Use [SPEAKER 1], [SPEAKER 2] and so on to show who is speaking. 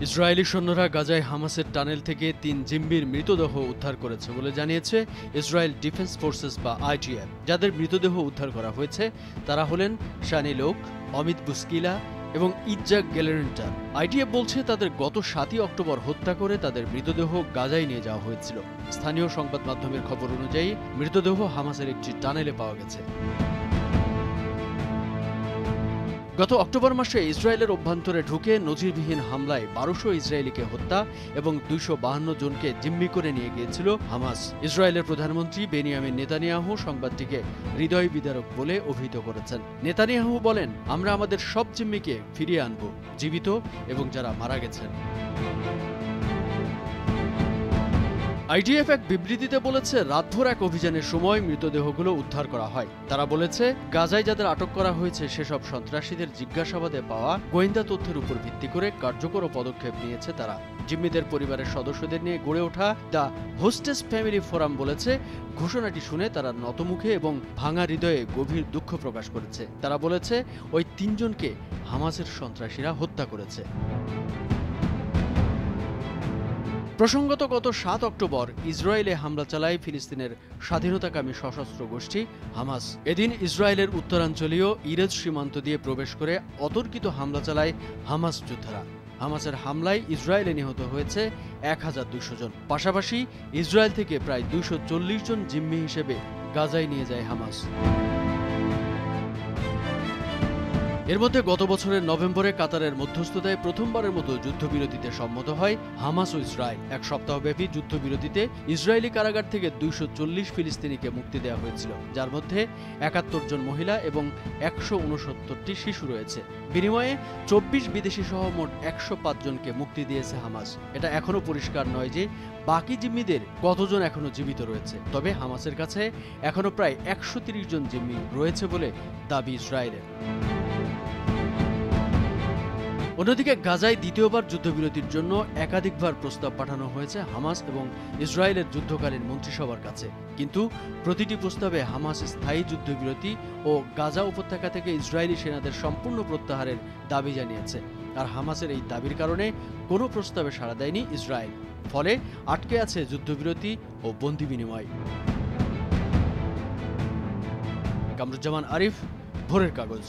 [SPEAKER 1] Israeli সৈন্যরা গাজায় হামাসের টানেল থেকে ৩ জিম্মির মৃতদেহ উদ্ধার করেছে বলে জানিয়েছে ইসরায়েল ডিফেন্স ফোর্সেস বা আইডিএফ। যাদের মৃতদেহ উদ্ধার করা হয়েছে তারা হলেন শানি লোক, অমিত বুস্কিলা এবং ইজ্জাক গেলেরেন্টার। আইডিএফ বলছে তাদের গত ৭ই অক্টোবর হত্যা করে তাদের মৃতদেহ গাজায় নিয়ে যাওয়া হয়েছিল। স্থানীয় সংবাদ মাধ্যমের খবর অনুযায়ী মৃতদেহ হামাসের একটি টানেলে পাওয়া গেছে। গত অক্টোবর মাসে ইসরায়েলের অভ্যন্তরে ঢুকে নজিরবিহীন হামলায় ১২০০ ইসরায়েলিকে হত্যা এবং ২৫২ জনকে জিম্মি করে নিয়ে গিয়েছিল হামাস। ইসরায়েলের প্রধানমন্ত্রী বেনিয়ামিন নেতানিয়াহু সংবাদটিকে হৃদয় বিদারক বলে অভিহিত করেছেন। নেতানিয়াহু বলেন, আমরা আমাদের সব জিম্মিকে ফিরিয়ে আনব, জীবিত এবং যারা মারা গেছেন। আইডিএফ এক বিবৃতিতে বলেছে, রাতভর এক অভিযানের সময় মৃতদেহগুলো উদ্ধার করা হয়। তারা বলেছে, গাজায় যাদের আটক করা হয়েছে সেসব সন্ত্রাসীদের জিজ্ঞাসাবাদে পাওয়া গোয়েন্দা তথ্যের উপর ভিত্তি করে কার্যকর পদক্ষেপ নিয়েছে তারা। জিম্মিদের পরিবারের সদস্যদের নিয়ে গড়ে ওঠা দ্য হোস্টেস ফ্যামিলি ফোরাম বলেছে, ঘোষণাটি শুনে তারা নতমুখে এবং ভাঙা হৃদয়ে গভীর দুঃখ প্রকাশ করেছে। তারা বলেছে, ওই ৩ জনকে হামাসের সন্ত্রাসীরা হত্যা করেছে। প্রসঙ্গত গত ৭ অক্টোবর ইসরায়েলে হামলা চালায় ফিলিস্তিনের স্বাধীনতাকামী সশস্ত্র গোষ্ঠী হামাস। এদিন ইসরায়েলের উত্তরাঞ্চলীয় ইরেজ সীমান্ত দিয়ে প্রবেশ করে অতর্কিত হামলা চালায় হামাস যোদ্ধারা। হামাসের হামলায় ইসরায়েলে নিহত হয়েছে ১,২০০ জন। পাশাপাশি ইসরায়েল থেকে প্রায় ২৪০ জন জিম্মি হিসেবে গাজায় নিয়ে যায় হামাস। এর মধ্যে গত বছরের নভেম্বরে কাতারের মধ্যস্থতায় প্রথমবারের মতো যুদ্ধবিরতিতে সম্মত হয় হামাস ও ইসরায়েল। এক সপ্তাহব্যাপী যুদ্ধবিরতিতে ইসরায়েলি কারাগার থেকে ২৪০ ফিলিস্তিনিকে মুক্তি দেওয়া হয়েছিল, যার মধ্যে ৭১ জন মহিলা এবং ১৬৯টি শিশু রয়েছে। বিনিময়ে ২৪ বিদেশি সহ মোট ১০৫ জনকে মুক্তি দিয়েছে হামাস। এটা এখনো পরিষ্কার নয় যে বাকি জিম্মিদের কতজন এখনো জীবিত রয়েছে, তবে হামাসের কাছে এখনো প্রায় ১৩০ জন জিম্মি রয়েছে বলে দাবি ইসরায়েলের। অন্যদিকে গাজায় দ্বিতীয়বার যুদ্ধবিরতির জন্য একাধিকবার প্রস্তাব পাঠানো হয়েছে হামাস এবং ইসরায়েলের যুদ্ধকালীন মন্ত্রিসভার কাছে, কিন্তু প্রতিটি প্রস্তাবে হামাস স্থায়ী যুদ্ধবিরতি ও গাজা উপত্যকা থেকে ইসরায়েলি সেনাদের সম্পূর্ণ প্রত্যাহারের দাবি জানিয়েছে। আর হামাসের এই দাবির কারণে কোনো প্রস্তাবে সাড়া দেয়নি ইসরায়েল, ফলে আটকে আছে যুদ্ধবিরতি ও বন্দি বিনিময়। কামরুজ্জামান আরিফ, ভোরের কাগজ।